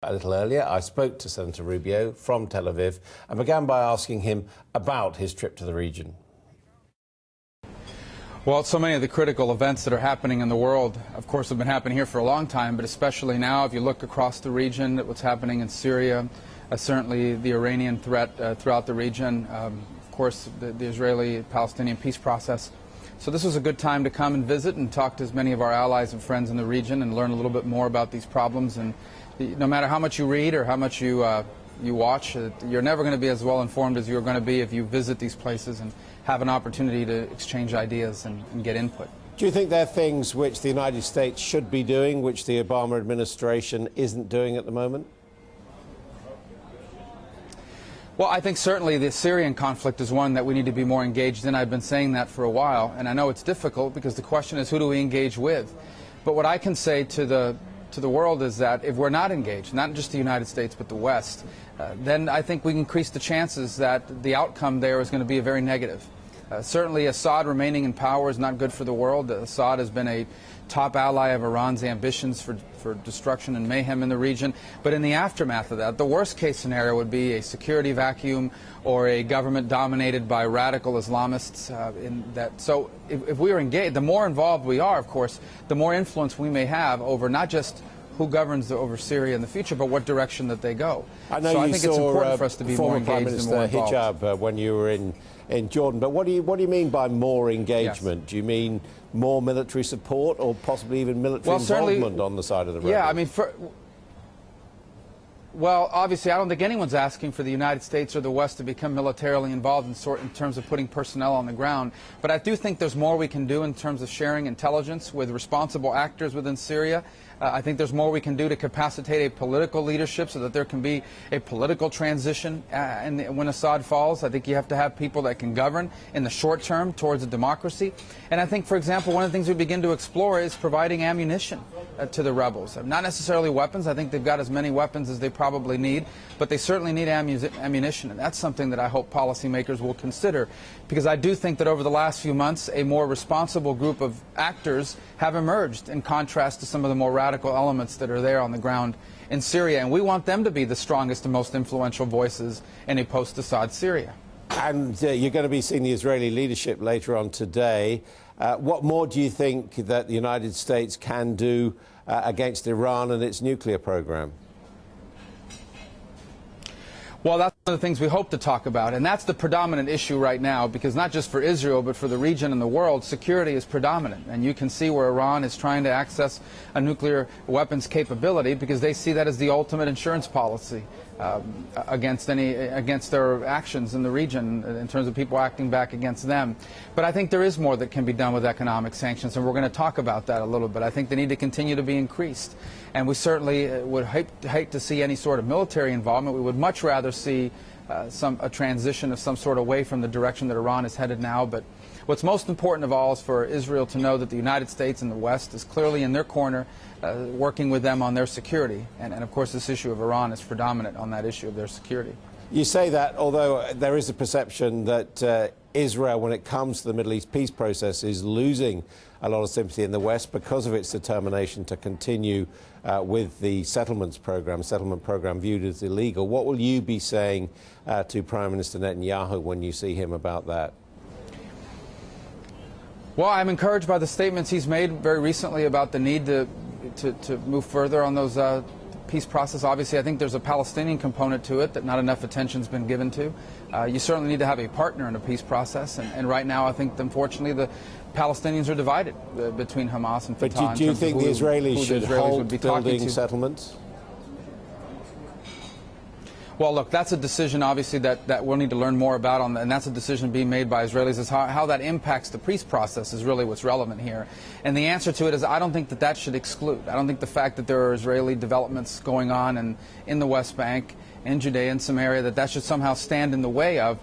A little earlier, I spoke to Senator Rubio from Tel Aviv and began by asking him about his trip to the region. Well, so many of the critical events that are happening in the world, of course, have been happening here for a long time, but especially now, if you look across the region at what's happening in Syria, certainly the Iranian threat throughout the region, of course, the Israeli-Palestinian peace process. So this was a good time to come and visit and talk to as many of our allies and friends in the region and learn a little bit more about these problems. And no matter how much you read or how much you watch, you're never going to be as well informed as you're going to be if you visit these places and have an opportunity to exchange ideas and get input. Do you think there are things which the United States should be doing, which the Obama administration isn't doing at the moment? Well, I think certainly the Syrian conflict is one that we need to be more engaged in. I've been saying that for a while, and I know it's difficult because the question is, who do we engage with? But what I can say to the world is that if we're not engaged, not just the United States but the West, then I think we can increase the chances that the outcome there is going to be a very negative. Certainly Assad remaining in power is not good for the world. Assad has been a top ally of Iran's ambitions for destruction and mayhem in the region. But in the aftermath of that, the worst case scenario would be a security vacuum or a government dominated by radical Islamists. So if we are engaged, the more involved we are, of course, the more influence we may have over not just who governs over Syria in the future, but what direction that they go. I know so you I think saw it's important for us to be more engaged and more involved. Hijab when you were in Jordan, but what do you mean by more engagement? Yes. Do you mean more military support or possibly even military involvement on the side of the rebels? Yeah, I mean, well, obviously, I don't think anyone's asking for the United States or the West to become militarily involved in terms of putting personnel on the ground. But I do think there's more we can do in terms of sharing intelligence with responsible actors within Syria. I think there's more we can do to capacitate a political leadership so that there can be a political transition when Assad falls. I think you have to have people that can govern in the short term towards a democracy. And I think, for example, one of the things we begin to explore is providing ammunition to the rebels. Not necessarily weapons. I think they've got as many weapons as they probably need, but they certainly need ammunition. And that's something that I hope policymakers will consider, because I do think that over the last few months, a more responsible group of actors have emerged in contrast to some of the more radical elements that are there on the ground in Syria. And we want them to be the strongest and most influential voices in a post-Assad Syria. And you're going to be seeing the Israeli leadership later on today. What more do you think that the United States can do against Iran and its nuclear program? Well, that's one of the things we hope to talk about, and that's the predominant issue right now, because not just for Israel, but for the region and the world, security is predominant. And you can see where Iran is trying to access a nuclear weapons capability because they see that as the ultimate insurance policy against their actions in the region in terms of people acting back against them. But I think there is more that can be done with economic sanctions, and we're going to talk about that a little bit. I think they need to continue to be increased. And we certainly would hate to see any sort of military involvement. We would much rather see a transition of some sort away from the direction that Iran is headed now. But what's most important of all is for Israel to know that the United States and the West is clearly in their corner, working with them on their security. And of course, this issue of Iran is predominant on that issue of their security. You say that, although there is a perception that Israel, when it comes to the Middle East peace process, is losing a lot of sympathy in the West because of its determination to continue with the settlement program viewed as illegal. What will you be saying to Prime Minister Netanyahu when you see him about that? Well, I'm encouraged by the statements he's made very recently about the need to move further on those peace process. Obviously, I think there's a Palestinian component to it that not enough attention's been given to. You certainly need to have a partner in a peace process, and right now I think, unfortunately, the Palestinians are divided between Hamas and Fatah. But do you think the Israelis should hold building settlements? Well, look, that's a decision, obviously, that we'll need to learn more about, and that's a decision being made by Israelis. Is how that impacts the peace process is really what's relevant here. And the answer to it is I don't think that should exclude. I don't think the fact that there are Israeli developments going on in the West Bank, in Judea and Samaria, that should somehow stand in the way of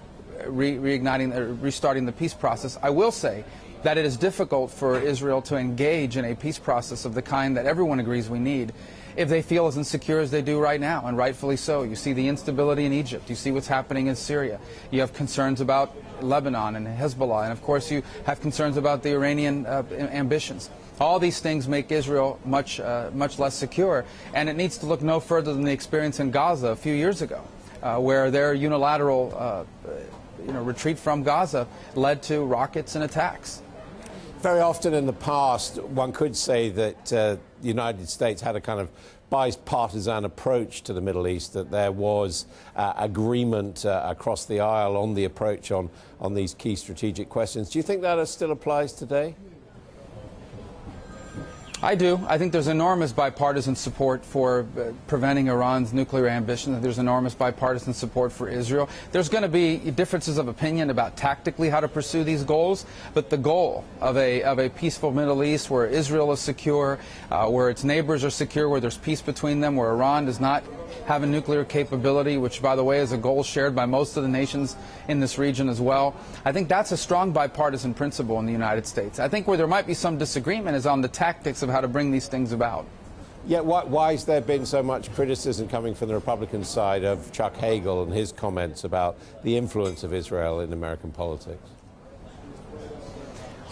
restarting the peace process. I will say that it is difficult for Israel to engage in a peace process of the kind that everyone agrees we need if they feel as insecure as they do right now, and rightfully so. You see the instability in Egypt. You see what's happening in Syria. You have concerns about Lebanon and Hezbollah, and of course you have concerns about the Iranian ambitions. All these things make Israel much less secure, and it needs to look no further than the experience in Gaza a few years ago, where their unilateral retreat from Gaza led to rockets and attacks. Very often in the past, one could say that the United States had a kind of bipartisan approach to the Middle East, that there was agreement across the aisle on the approach on these key strategic questions. Do you think that still applies today? I do. I think there's enormous bipartisan support for preventing Iran's nuclear ambitions. There's enormous bipartisan support for Israel. There's going to be differences of opinion about tactically how to pursue these goals, but the goal of a peaceful Middle East where Israel is secure, where its neighbors are secure, where there's peace between them, where Iran does not have a nuclear capability, which, by the way, is a goal shared by most of the nations in this region as well. I think that's a strong bipartisan principle in the United States. I think where there might be some disagreement is on the tactics of how to bring these things about. Yeah, why has there been so much criticism coming from the Republican side of Chuck Hagel and his comments about the influence of Israel in American politics?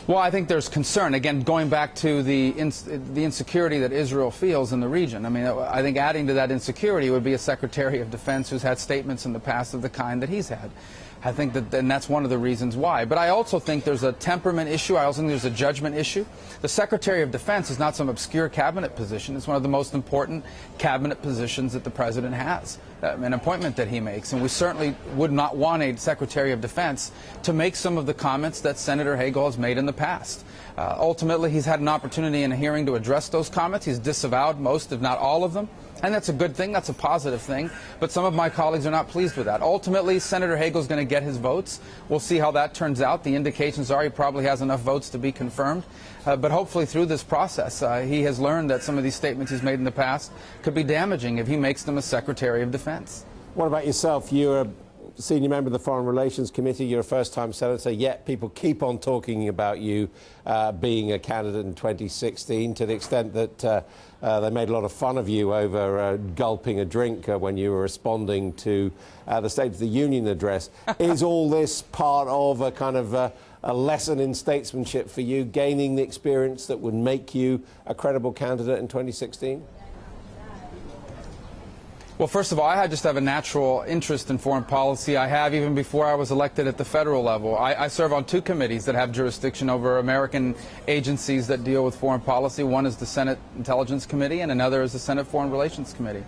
Well, I think there's concern, again, going back to the insecurity that Israel feels in the region. I mean, I think adding to that insecurity would be a Secretary of Defense who's had statements in the past of the kind that he's had. I think that, and that's one of the reasons why. But I also think there's a temperament issue. I also think there's a judgment issue. The Secretary of Defense is not some obscure cabinet position. It's one of the most important cabinet positions that the president has, an appointment that he makes. And we certainly would not want a Secretary of Defense to make some of the comments that Senator Hagel has made in the past. Ultimately, he's had an opportunity in a hearing to address those comments. He's disavowed most, if not all of them. And that's a good thing. That's a positive thing. But some of my colleagues are not pleased with that. Ultimately, Senator Hagel's going to get his votes. We'll see how that turns out. The indications are he probably has enough votes to be confirmed. But hopefully through this process, he has learned that some of these statements he's made in the past could be damaging if he makes them as Secretary of Defense. What about yourself? You're a senior member of the Foreign Relations Committee. You're a first-time senator, yet people keep on talking about you being a candidate in 2016 to the extent that they made a lot of fun of you over gulping a drink when you were responding to the State of the Union address. Is all this part of a kind of a lesson in statesmanship for you, gaining the experience that would make you a credible candidate in 2016? Well, first of all, I just have a natural interest in foreign policy. I have even before I was elected at the federal level. I serve on two committees that have jurisdiction over American agencies that deal with foreign policy. One is the Senate Intelligence Committee, and another is the Senate Foreign Relations Committee.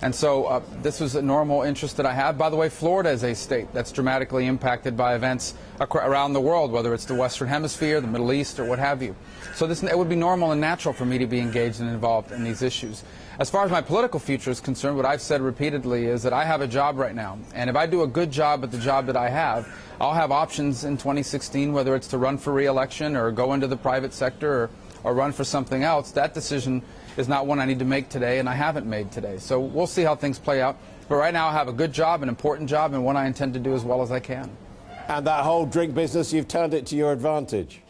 And so this was a normal interest that I have. By the way, Florida is a state that's dramatically impacted by events around the world, whether it's the Western Hemisphere, the Middle East, or what have you. So it would be normal and natural for me to be engaged and involved in these issues. As far as my political future is concerned, what I've said repeatedly is that I have a job right now. And if I do a good job at the job that I have, I'll have options in 2016, whether it's to run for re-election or go into the private sector or run for something else. That decision is not one I need to make today, and I haven't made today. So we'll see how things play out. But right now I have a good job, an important job, and one I intend to do as well as I can. And that whole drink business, you've turned it to your advantage.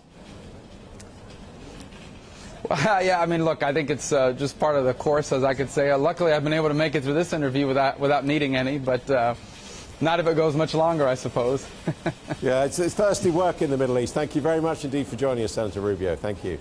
Yeah, I mean, look, I think it's just part of the course, as I could say. Luckily, I've been able to make it through this interview without needing any, but not if it goes much longer, I suppose. Yeah, it's thirsty work in the Middle East. Thank you very much indeed for joining us, Senator Rubio. Thank you.